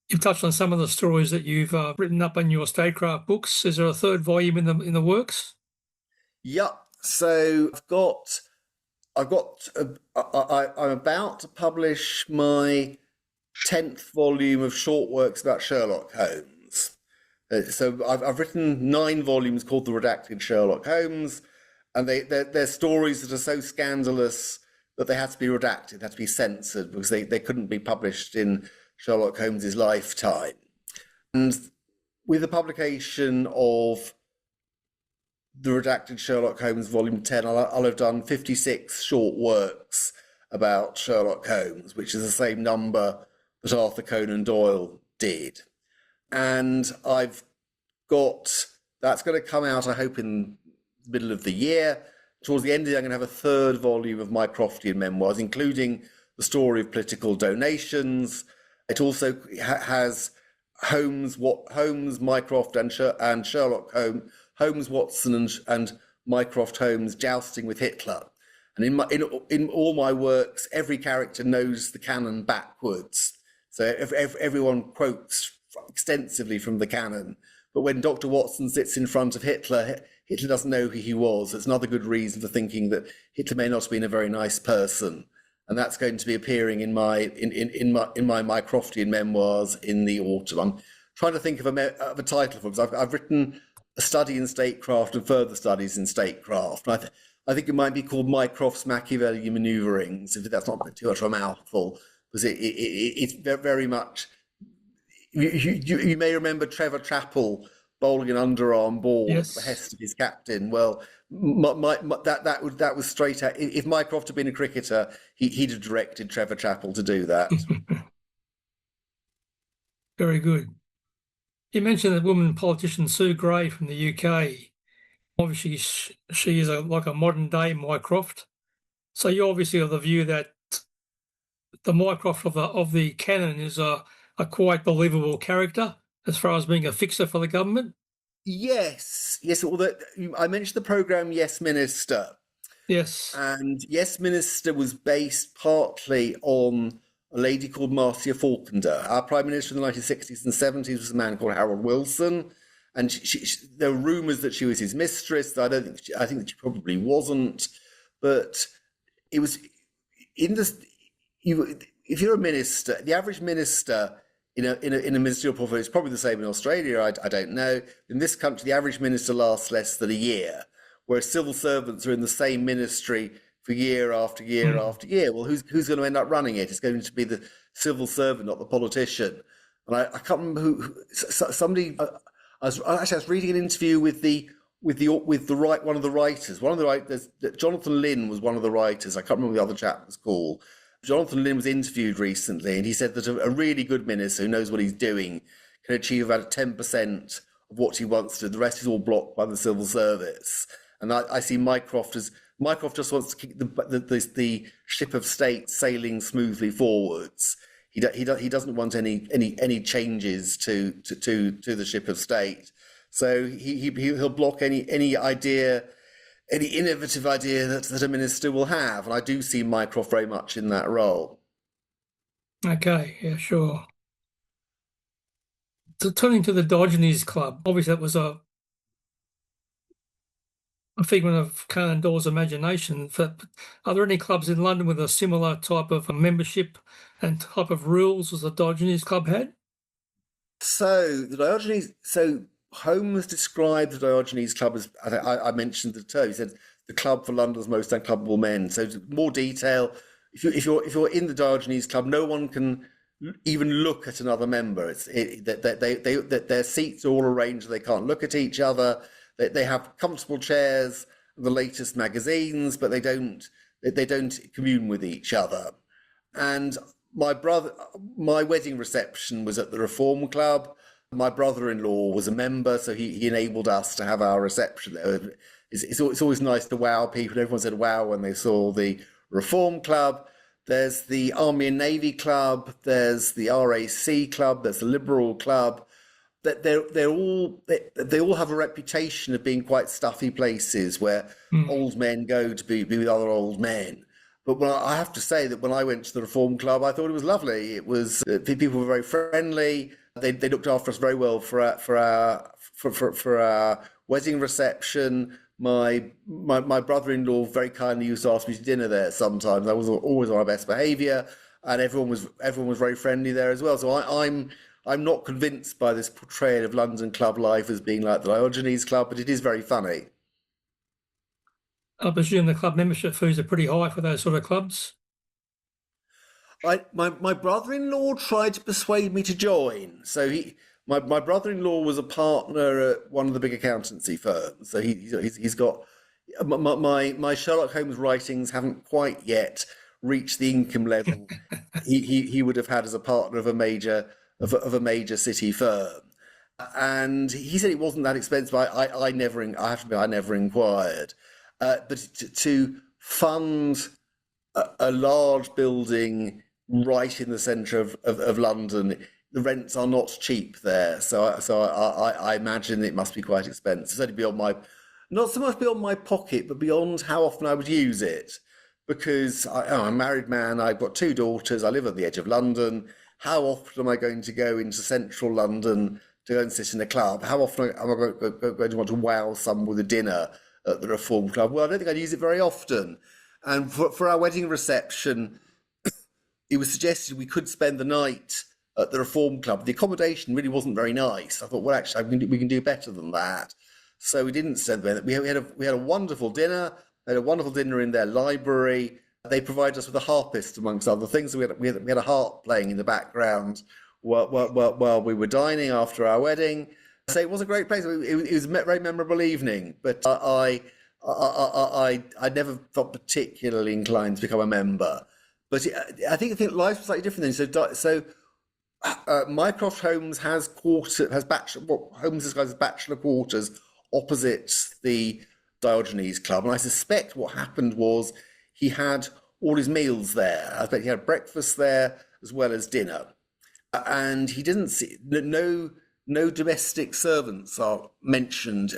you've touched on some of the stories that you've written up in your statecraft books. Is there a 3rd volume in the works? Yep. So I'm about to publish my 10th volume of short works about Sherlock Holmes. So I've written 9 volumes called The Redacted Sherlock Holmes, and they're stories that are so scandalous that they had to be redacted, had to be censored, because they couldn't be published in Sherlock Holmes's lifetime. And with the publication of The Redacted Sherlock Holmes Volume 10, I'll have done 56 short works about Sherlock Holmes, which is the same number that Arthur Conan Doyle did. And that's going to come out, I hope, in the middle of the year. Towards the end of the year, I'm going to have a 3rd volume of Mycroftian memoirs, including the story of political donations. It also has Holmes, Mycroft, and Sherlock Holmes, Watson, and Mycroft Holmes jousting with Hitler. And in all my works, every character knows the canon backwards. So everyone quotes extensively from the canon. But when Dr. Watson sits in front of Hitler, Hitler doesn't know who he was. It's another good reason for thinking that Hitler may not have been a very nice person. And that's going to be appearing in my Mycroftian memoirs in the autumn. I'm trying to think of a title for it, because I've written A Study in Statecraft and Further Studies in Statecraft. I think it might be called Mycroft's Machiavellian Manoeuvrings, if that's not too much of a mouthful, because it's very much. You may remember Trevor Chappell bowling an underarm ball at Yes. the behest of his captain. Well, that was straight out. If Mycroft had been a cricketer, he'd have directed Trevor Chappell to do that. Very good. You mentioned the woman politician Sue Gray from the UK. Obviously, she is like a modern day Mycroft. So you obviously have the view that the Mycroft of the canon is a quite believable character as far as being a fixer for the government. Yes. Although I mentioned the programme Yes Minister. Yes. And Yes Minister was based partly on a lady called Marcia Falkender. Our Prime Minister in the 1960s and 70s was a man called Harold Wilson. And there were rumours that she was his mistress. I think that she probably wasn't. But it was in this. If you're a minister, the average minister in a ministerial portfolio is probably the same in Australia. I don't know. In this country, the average minister lasts less than a year, whereas civil servants are in the same ministry for year after year after year. Well, who's going to end up running it? It's going to be the civil servant, not the politician. And I can't remember who somebody. I was reading an interview with one of the writers. Jonathan Lynn was one of the writers. I can't remember what the other chap was called. Jonathan Lynn was interviewed recently, and he said that a really good minister who knows what he's doing can achieve about 10% of what he wants to do. The rest is all blocked by the civil service. And I see Mycroft just wants to keep the ship of state sailing smoothly forwards. He doesn't want any changes to the ship of state. So he'll block any innovative idea that a minister will have. And I do see Mycroft very much in that role. Okay, yeah, sure. So turning to the Diogenes Club, obviously that was a figment of Conan Doyle's imagination. Are there any clubs in London with a similar type of membership and type of rules as the Diogenes Club had? So Holmes described the Diogenes Club as, I mentioned the term, he said, the club for London's most unclubbable men. So more detail, if you're in the Diogenes Club, no one can even look at another member. Their seats are all arranged so they can't look at each other. They have comfortable chairs, the latest magazines, but they don't commune with each other. And my wedding reception was at the Reform Club. My brother-in-law was a member, so he enabled us to have our reception there. It's always nice to wow people. Everyone said wow when they saw the Reform Club. There's the Army and Navy Club. There's the RAC Club. There's the Liberal Club. That they all have a reputation of being quite stuffy places where old men go to be with other old men. But I have to say that when I went to the Reform Club, I thought it was lovely. It was people were very friendly. They looked after us very well for our wedding reception. My brother-in-law very kindly used to ask me to dinner there sometimes. I was always on my best behaviour, and everyone was very friendly there as well. So I'm not convinced by this portrayal of London club life as being like the Diogenes Club, but it is very funny. I presume the club membership fees are pretty high for those sort of clubs. My brother-in-law tried to persuade me to join. So my brother-in-law was a partner at one of the big accountancy firms. So he's got my Sherlock Holmes writings haven't quite yet reached the income level he would have had as a partner of a major city firm. And he said it wasn't that expensive. I never inquired. But to fund a large building right in the centre of London, the rents are not cheap there. So I imagine it must be quite expensive. Certainly beyond not so much beyond my pocket, but beyond how often I would use it. Because I'm a married man, I've got 2 daughters, I live at the edge of London. How often am I going to go into central London to go and sit in a club? How often am I going to want to wow someone with a dinner at the Reform Club? Well, I don't think I'd use it very often. And for our wedding reception, it was suggested we could spend the night at the Reform Club. The accommodation really wasn't very nice. I thought, well, actually, we can do better than that. So we didn't spend the night. We had a wonderful dinner. They had a wonderful dinner in their library. They provided us with a harpist, amongst other things. We had a harp playing in the background while we were dining after our wedding. So it was a great place. It was a very memorable evening, but I never felt particularly inclined to become a member. But I think life's slightly different then. So Mycroft Holmes has Holmes describes as bachelor quarters opposite the Diogenes Club, and I suspect what happened was he had all his meals there. I bet he had breakfast there as well as dinner, and he didn't see no domestic servants are mentioned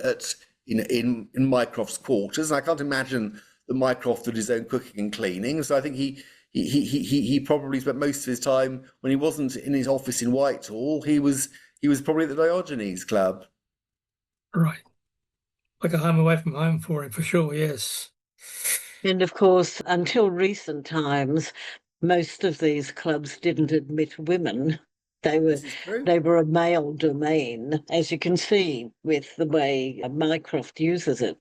in Mycroft's quarters. And I can't imagine that Mycroft did his own cooking and cleaning. So I think he probably spent most of his time when he wasn't in his office in Whitehall. He was probably at the Diogenes Club. Right, like a home away from home for him, for sure. Yes. And of course, until recent times, most of these clubs didn't admit women. They were a male domain, as you can see with the way Mycroft uses it.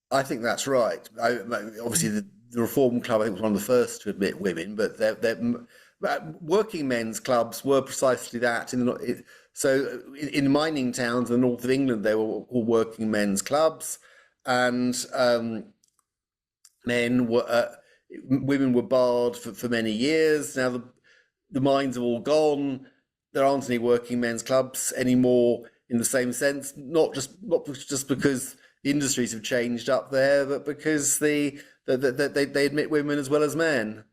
I think that's right. Obviously, the Reform Club, I think, was one of the first to admit women, but working men's clubs were precisely that. So in mining towns in the north of England, they were all working men's clubs, and women were barred for many years. Now the mines are all gone. There aren't any working men's clubs anymore in the same sense. Not just because the industries have changed up there, but because they admit women as well as men.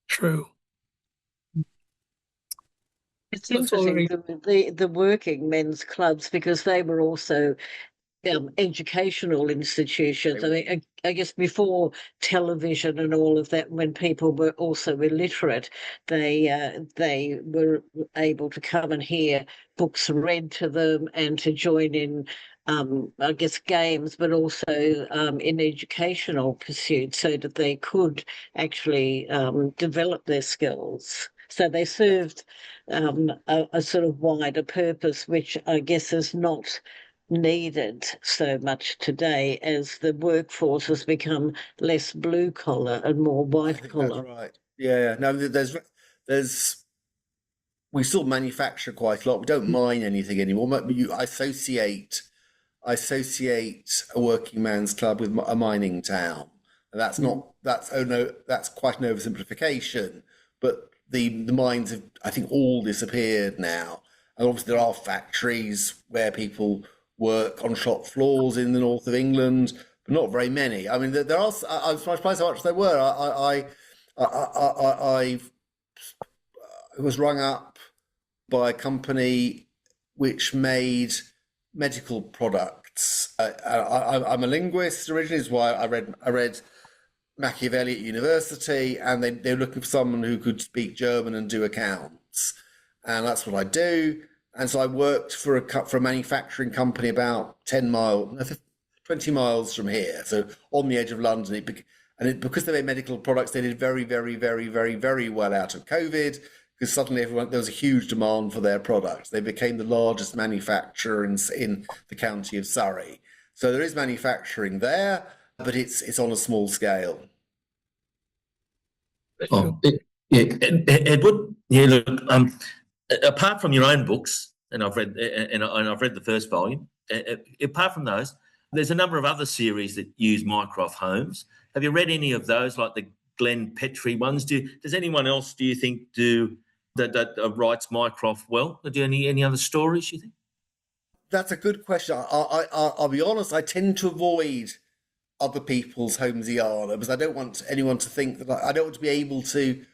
True. It's interesting, the working men's clubs, because they were also educational institutions. I mean, I guess before television and all of that, when people were also illiterate, they were able to come and hear books read to them and to join in, I guess, games, but also in educational pursuits, so that they could actually develop their skills. So they served a sort of wider purpose, which I guess is not needed so much today as the workforce has become less blue collar and more white collar. That's right. Yeah. No, we still manufacture quite a lot. We don't mine anything anymore. I associate a working man's club with a mining town. And that's quite an oversimplification. But the mines have, I think, all disappeared now. And obviously there are factories where people work on shop floors in the north of England, but not very many. I mean, there are. I'm surprised how much there were. I was rung up by a company which made medical products. I'm a linguist originally, is why I read Machiavelli at university, and they were looking for someone who could speak German and do accounts, and that's what I do. And so I worked for a manufacturing company about 20 miles from here, so on the edge of London. Because they made medical products, they did very, very, very, very, very well out of COVID, because suddenly there was a huge demand for their products. They became the largest manufacturer in the county of Surrey. So there is manufacturing there, but it's on a small scale. Edward, look, apart from your own books, and I've read the first volume. Apart from those, there's a number of other series that use Mycroft Holmes. Have you read any of those, like the Glenn Petrie ones? Does anyone else, do you think, do that writes Mycroft well? Do any other stories, you think? That's a good question. I'll be honest. I tend to avoid other people's Holmesiana because I don't want anyone to think that I don't want to be able to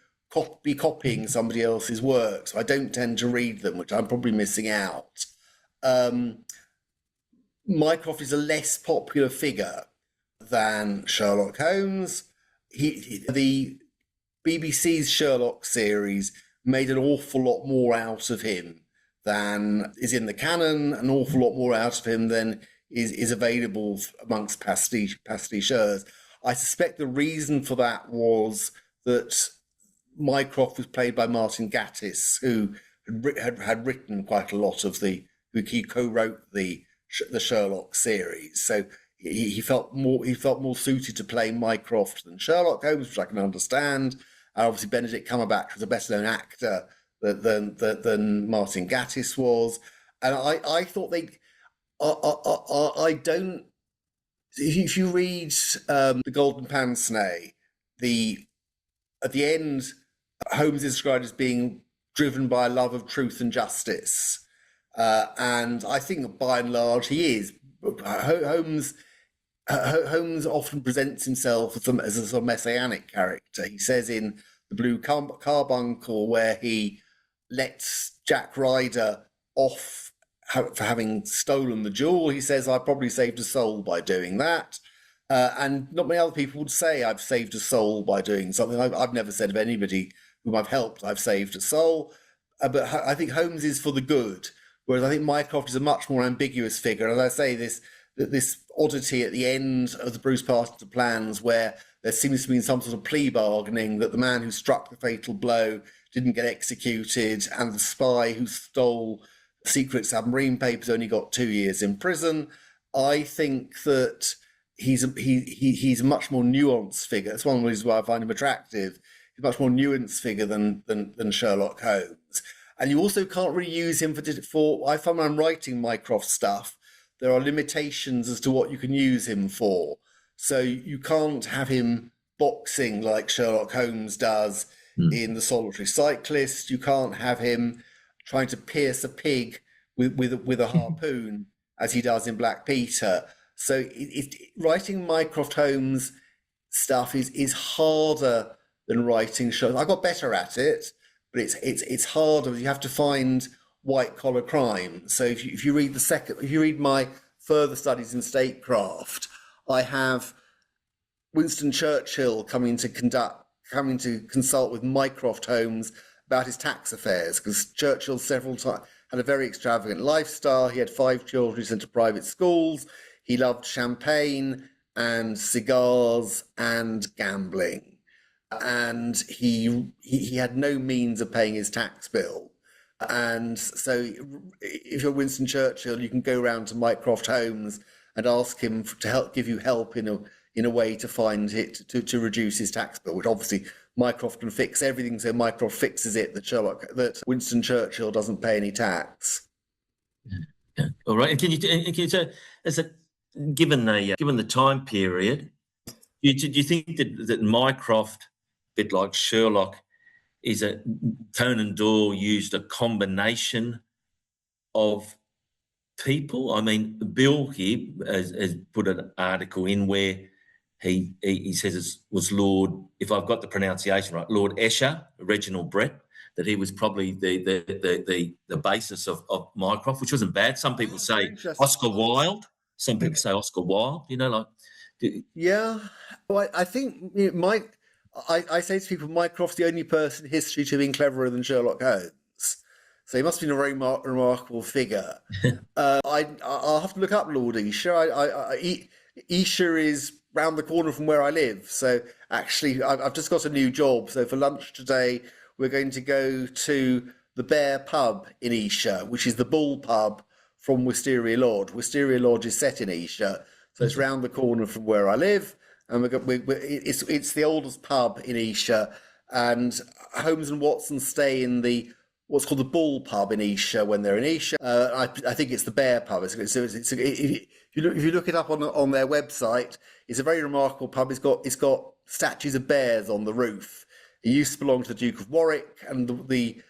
be copying somebody else's work, so I don't tend to read them, which I'm probably missing out. Mycroft is a less popular figure than Sherlock Holmes. The BBC's Sherlock series made an awful lot more out of him than is in the canon, an awful lot more out of him than is available amongst pasticheurs. I suspect the reason for that was that Mycroft was played by Martin Gatiss, who had written quite a lot of who co-wrote the Sherlock series. So he felt more suited to play Mycroft than Sherlock Holmes, which I can understand. And obviously Benedict Cumberbatch was a better known actor than Martin Gatiss was, and I thought they. I don't. If you read The Golden Pince Nez, at the end, Holmes is described as being driven by a love of truth and justice, and I think by and large he is. Holmes often presents himself as a sort of messianic character. He says in The Blue Carbuncle, where he lets Jack Ryder off for having stolen the jewel, he says, "I probably saved a soul by doing that." And not many other people would say, "I've saved a soul by doing something." I've never said of anybody whom I've helped, "I've saved a soul." But I think Holmes is for the good, whereas I think Mycroft is a much more ambiguous figure. And as I say, this oddity at the end of the Bruce-Partington Plans, where there seems to be some sort of plea bargaining that the man who struck the fatal blow didn't get executed, and the spy who stole secret submarine papers only got 2 years in prison. I think that he's a much more nuanced figure. That's one of the reasons why I find him attractive. He's a much more nuanced figure than Sherlock Holmes. And you also can't really use him for I find when I'm writing Mycroft stuff, there are limitations as to what you can use him for. So you can't have him boxing like Sherlock Holmes does in The Solitary Cyclist. You can't have him trying to pierce a pig with a harpoon as he does in Black Peter. So writing Mycroft Holmes stuff is harder than writing Sherlock. I got better at it, but it's harder. You have to find white collar crime. So if you read my further studies in statecraft, I have Winston Churchill coming to consult with Mycroft Holmes about his tax affairs, because Churchill several times had a very extravagant lifestyle. He had 5 children sent to private schools. He loved champagne and cigars and gambling, and he had no means of paying his tax bill. And so if you're Winston Churchill, you can go round to Mycroft Holmes and ask him to give you help in a way to find it to reduce his tax bill, which obviously Mycroft can fix everything. So Mycroft fixes it that Winston Churchill doesn't pay any tax. Yeah. All right. And can you say, given the time period, do you think that Mycroft, a bit like Sherlock, is Conan Doyle used a combination of people? I mean, Bill here has put an article in where he says it was Lord, if I've got the pronunciation right, Lord Esher, Reginald Brett, that he was probably the basis of Mycroft, which wasn't bad. Some people say Oscar Wilde. Some people say Oscar Wilde. Yeah. Well, I think I say to people, Mycroft's the only person in history to have been cleverer than Sherlock Holmes. So he must have been a very remarkable figure. I'll have to look up Lord Esher. Esher is round the corner from where I live. So actually, I've just got a new job. So for lunch today, we're going to go to the Bear Pub in Esher, which is the Bull Pub from Wisteria Lodge. Wisteria Lodge is set in Esher, so it's round the corner from where I live. And it's the oldest pub in Esher, and Holmes and Watson stay in what's called the Bull Pub in Esher when they're in Esher. I think it's the Bear Pub. If you look it up on their website, it's a very remarkable pub. It's got statues of bears on the roof. It used to belong to the Duke of Warwick, and the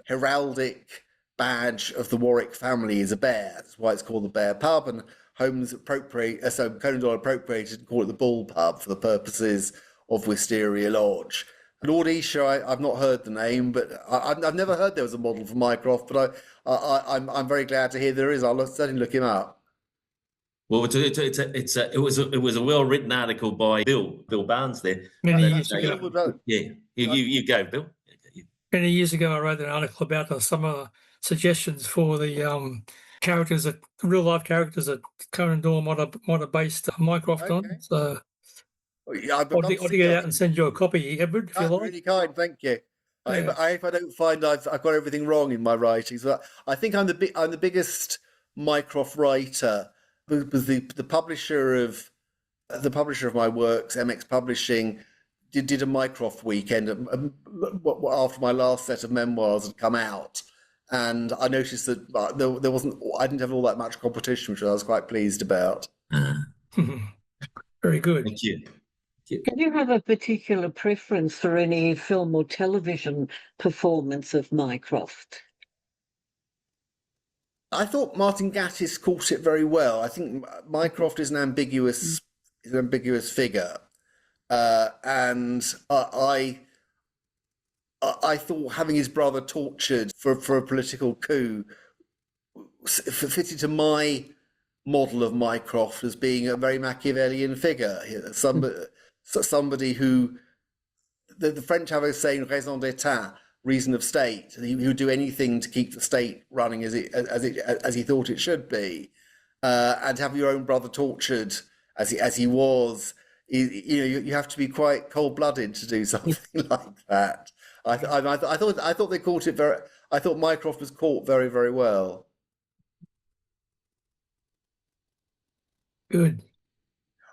heraldic badge of the Warwick family is a bear. That's why it's called the Bear Pub. And Holmes Conan Doyle appropriated and called it the Bull Pub for the purposes of Wisteria Lodge. Lord Esher, I've not heard the name, but I've never heard there was a model for Mycroft. But I'm very glad to hear there is. I'll certainly look him up. Well, it was a well written article by Bill Barnes there. Many years ago. Yeah, you go, Bill. Many years ago, I wrote an article about some of the suggestions for the real life characters that Conan Doyle might have based Mycroft on. So I'll dig it out and send you a copy, Edward, if you like. Really kind, thank you. Yeah. If I don't find I've got everything wrong in my writings, but I think I'm the biggest Mycroft writer. Because the publisher of my works, MX Publishing, did a Mycroft weekend after my last set of memoirs had come out, and I noticed that there wasn't. I didn't have all that much competition, which I was quite pleased about. Very good. Thank you. Do you have a particular preference for any film or television performance of Mycroft? I thought Martin Gatiss caught it very well. I think Mycroft is an ambiguous figure, and I thought having his brother tortured for a political coup fitted to my model of Mycroft as being a very Machiavellian figure. Somebody who the French have a saying, raison d'etat, reason of state. He would do anything to keep the state running as he thought it should be, and have your own brother tortured as he was. You have to be quite cold-blooded to do something like that. I thought they caught it very. I thought Mycroft was caught very, very well. Good.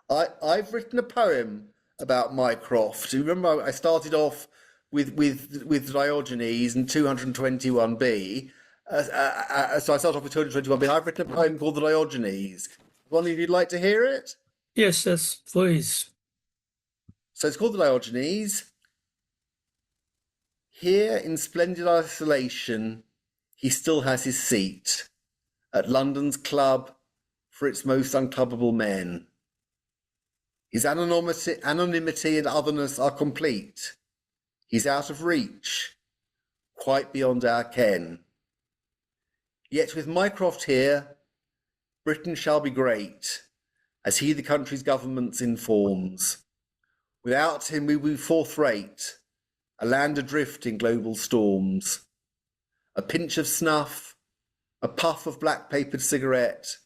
I've written a poem about Mycroft. You remember I started off with Diogenes and 221b. So I start off with 221b. I've written a poem called the Diogenes. One of you'd like to hear it? Yes, please. So it's called the Diogenes. Here in splendid isolation, he still has his seat at London's club for its most unclubbable men. His anonymity and otherness are complete. He's out of reach, quite beyond our ken. Yet with Mycroft here, Britain shall be great, as he the country's governments informs. Without him we will be fourth rate, a land adrift in global storms. A pinch of snuff, a puff of black-papered cigarette.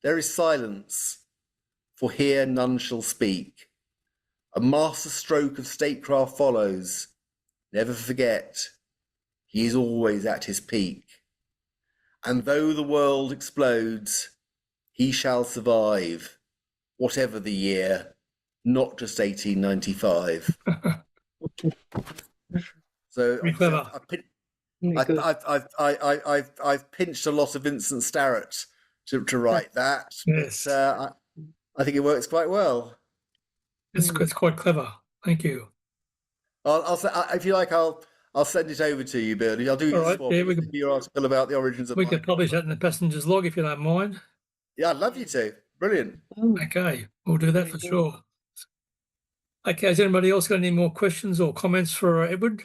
There is silence, for here none shall speak. A master stroke of statecraft follows. Never forget, he is always at his peak. And though the world explodes, he shall survive, whatever the year, not just 1895. So I've pinched a lot of Vincent Starrett to write that. Yes. But, I think it works quite well. It's quite clever. Thank you. If you like, I'll send it over to you, Bernie. I'll do your article about the origins of. We could publish that in the passenger's log if you don't mind. Yeah, I'd love you to. Brilliant. Okay, we'll do that for sure. Okay, has anybody else got any more questions or comments for Edward?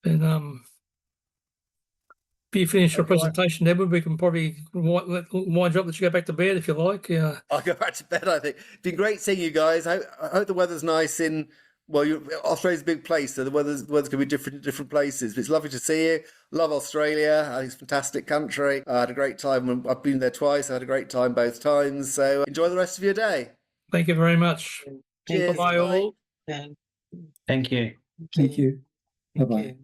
Then, if you finish your presentation, Edward, we can probably wind you up, let you go back to bed if you like. Yeah. I'll go back to bed, I think. It's been great seeing you guys. I hope the weather's nice in, Australia's a big place, so the weather's going to be different in different places. But it's lovely to see you. Love Australia. I think it's a fantastic country. I had a great time. I've been there twice. I had a great time both times. So enjoy the rest of your day. Thank you very much. Cheers. Bye-bye all. Thank you. Thank you. Bye-bye.